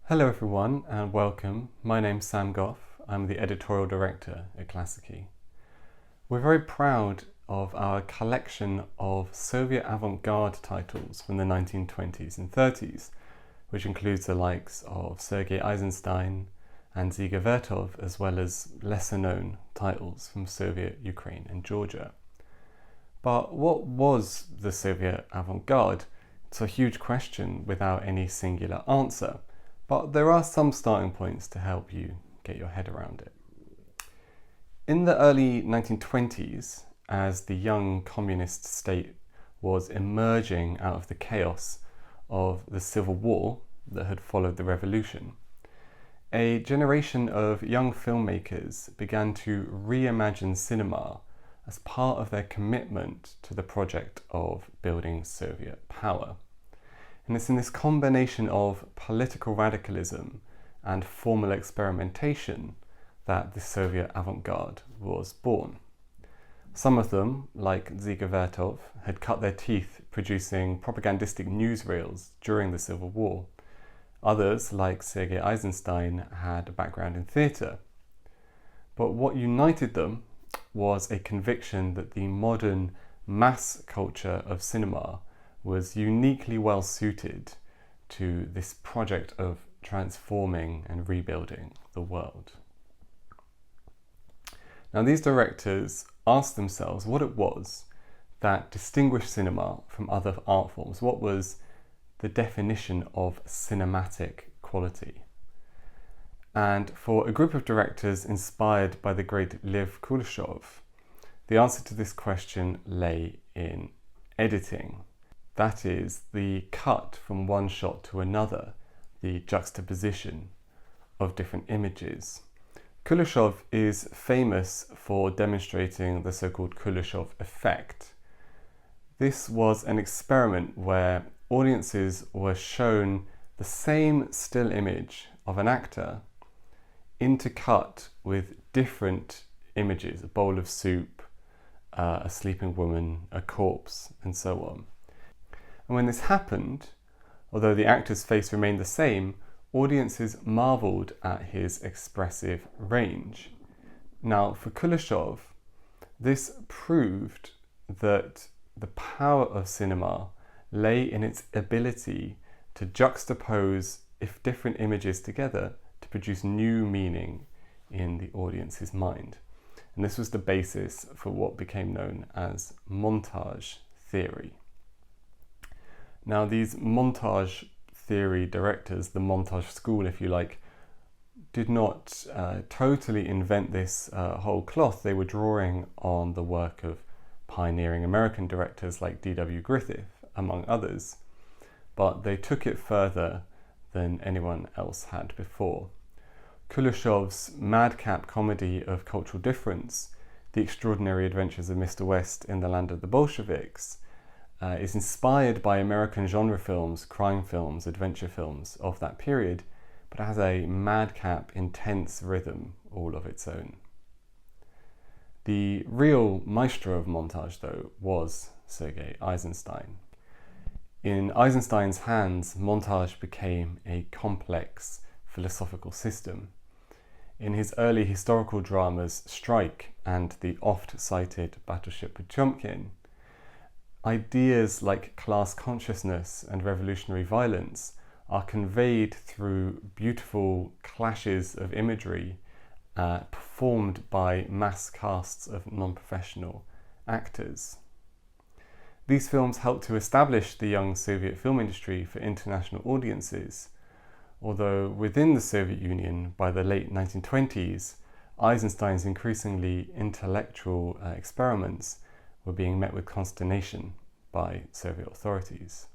Hello everyone and welcome. My name's Sam Goff. I'm the editorial director at Klassiki. We're very proud of our collection of Soviet avant-garde titles from the 1920s and 30s, which includes the likes of Sergei Eisenstein and Dziga Vertov, as well as lesser known titles from Soviet Ukraine and Georgia. But what was the Soviet avant-garde? It's a huge question without any singular answer, but there are some starting points to help you get your head around it. In the early 1920s, as the young communist state was emerging out of the chaos of the civil war that had followed the revolution, a generation of young filmmakers began to reimagine cinema as part of their commitment to the project of building Soviet power. And it's in this combination of political radicalism and formal experimentation that the Soviet avant-garde was born. Some of them, like Dziga Vertov, had cut their teeth producing propagandistic newsreels during the Civil War. Others, like Sergei Eisenstein, had a background in theatre. But what united them was a conviction that the modern mass culture of cinema was uniquely well suited to this project of transforming and rebuilding the world. Now, these directors asked themselves what it was that distinguished cinema from other art forms. What was the definition of cinematic quality? And for a group of directors inspired by the great Lev Kuleshov, the answer to this question lay in editing. That is, the cut from one shot to another, the juxtaposition of different images. Kuleshov is famous for demonstrating the so-called Kuleshov effect. This was an experiment where audiences were shown the same still image of an actor intercut with different images, a bowl of soup, a sleeping woman, a corpse, and so on. And when this happened, although the actor's face remained the same, audiences marvelled at his expressive range. Now, for Kuleshov, this proved that the power of cinema lay in its ability to juxtapose different images together to produce new meaning in the audience's mind. And this was the basis for what became known as montage theory. Now, these montage theory directors, the montage school if you like, did not totally invent this whole cloth. They were drawing on the work of pioneering American directors like D.W. Griffith, among others, but they took it further than anyone else had before. Kuleshov's madcap comedy of cultural difference, The Extraordinary Adventures of Mr. West in the Land of the Bolsheviks, is inspired by American genre films, crime films, adventure films of that period, but has a madcap, intense rhythm all of its own. The real maestro of montage, though, was Sergei Eisenstein. In Eisenstein's hands, montage became a complex philosophical system. In his early historical dramas, Strike and the oft-cited Battleship Potemkin, ideas like class consciousness and revolutionary violence are conveyed through beautiful clashes of imagery performed by mass casts of non-professional actors. These films helped to establish the young Soviet film industry for international audiences, although within the Soviet Union by the late 1920s, Eisenstein's increasingly intellectual experiments were being met with consternation by Soviet authorities.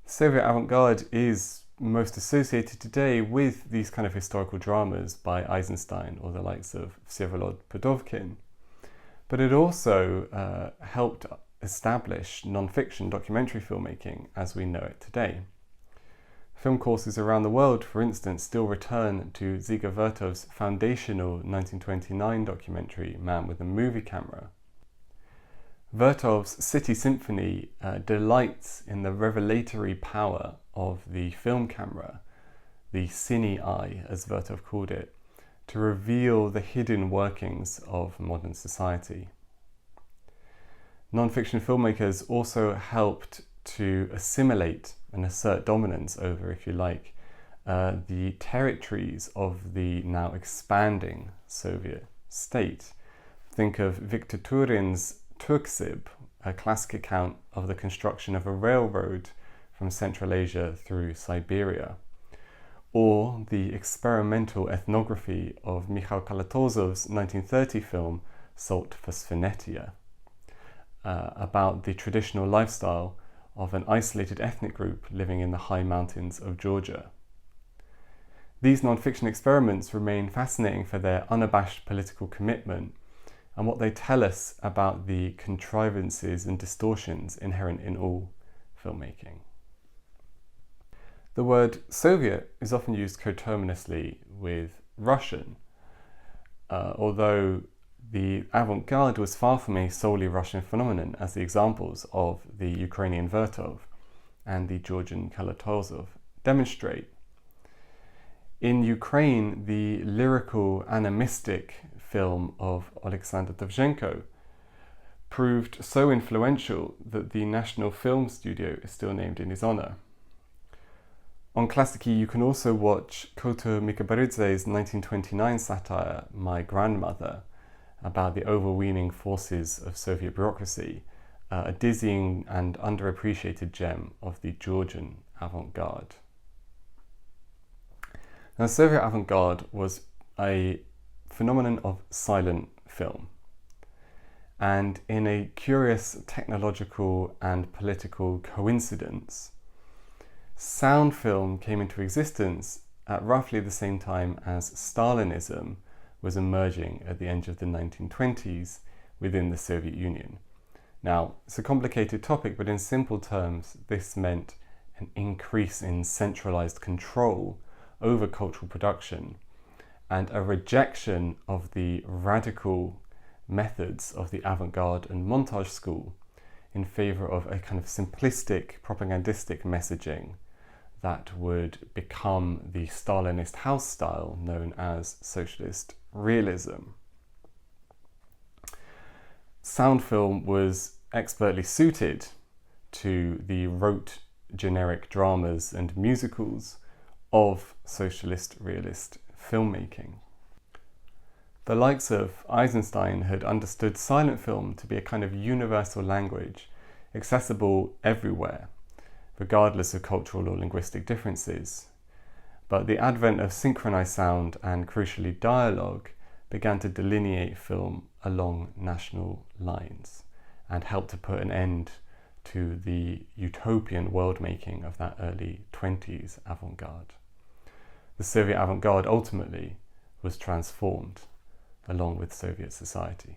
Soviet avant-garde is most associated today with these kind of historical dramas by Eisenstein or the likes of Vsevolod Podovkin, but it also helped establish non-fiction documentary filmmaking as we know it today. Film courses around the world, for instance, still return to Dziga Vertov's foundational 1929 documentary, Man with a Movie Camera. Vertov's City Symphony delights in the revelatory power of the film camera, the cine eye, as Vertov called it, to reveal the hidden workings of modern society. Non-fiction filmmakers also helped to assimilate and assert dominance over, if you like, the territories of the now expanding Soviet state. Think of Victor Turin's Turksib, a classic account of the construction of a railroad from Central Asia through Siberia, or the experimental ethnography of Mikhail Kalatozov's 1930 film Salt for Svinetia, about the traditional lifestyle of an isolated ethnic group living in the high mountains of Georgia. These non-fiction experiments remain fascinating for their unabashed political commitment and what they tell us about the contrivances and distortions inherent in all filmmaking. The word Soviet is often used coterminously with Russian, although the avant-garde was far from a solely Russian phenomenon, as the examples of the Ukrainian Vertov and the Georgian Kalatozov demonstrate. In Ukraine, the lyrical animistic film of Alexander Dovzhenko proved so influential that the National Film Studio is still named in his honor. On Klassiki, you can also watch Koto Mikabarudze's 1929 satire, My Grandmother, about the overweening forces of Soviet bureaucracy, a dizzying and underappreciated gem of the Georgian avant-garde. Now, Soviet avant-garde was a phenomenon of silent film, and in a curious technological and political coincidence, sound film came into existence at roughly the same time as Stalinism was emerging at the end of the 1920s within the Soviet Union. Now, it's a complicated topic, but in simple terms, this meant an increase in centralized control over cultural production and a rejection of the radical methods of the avant-garde and montage school in favor of a kind of simplistic, propagandistic messaging that would become the Stalinist house style known as socialist realism. Sound film was expertly suited to the rote generic dramas and musicals of socialist realist filmmaking. The likes of Eisenstein had understood silent film to be a kind of universal language, accessible everywhere, regardless of cultural or linguistic differences. But the advent of synchronized sound and, crucially, dialogue began to delineate film along national lines and helped to put an end to the utopian world-making of that early 20s avant-garde. The Soviet avant-garde ultimately was transformed along with Soviet society.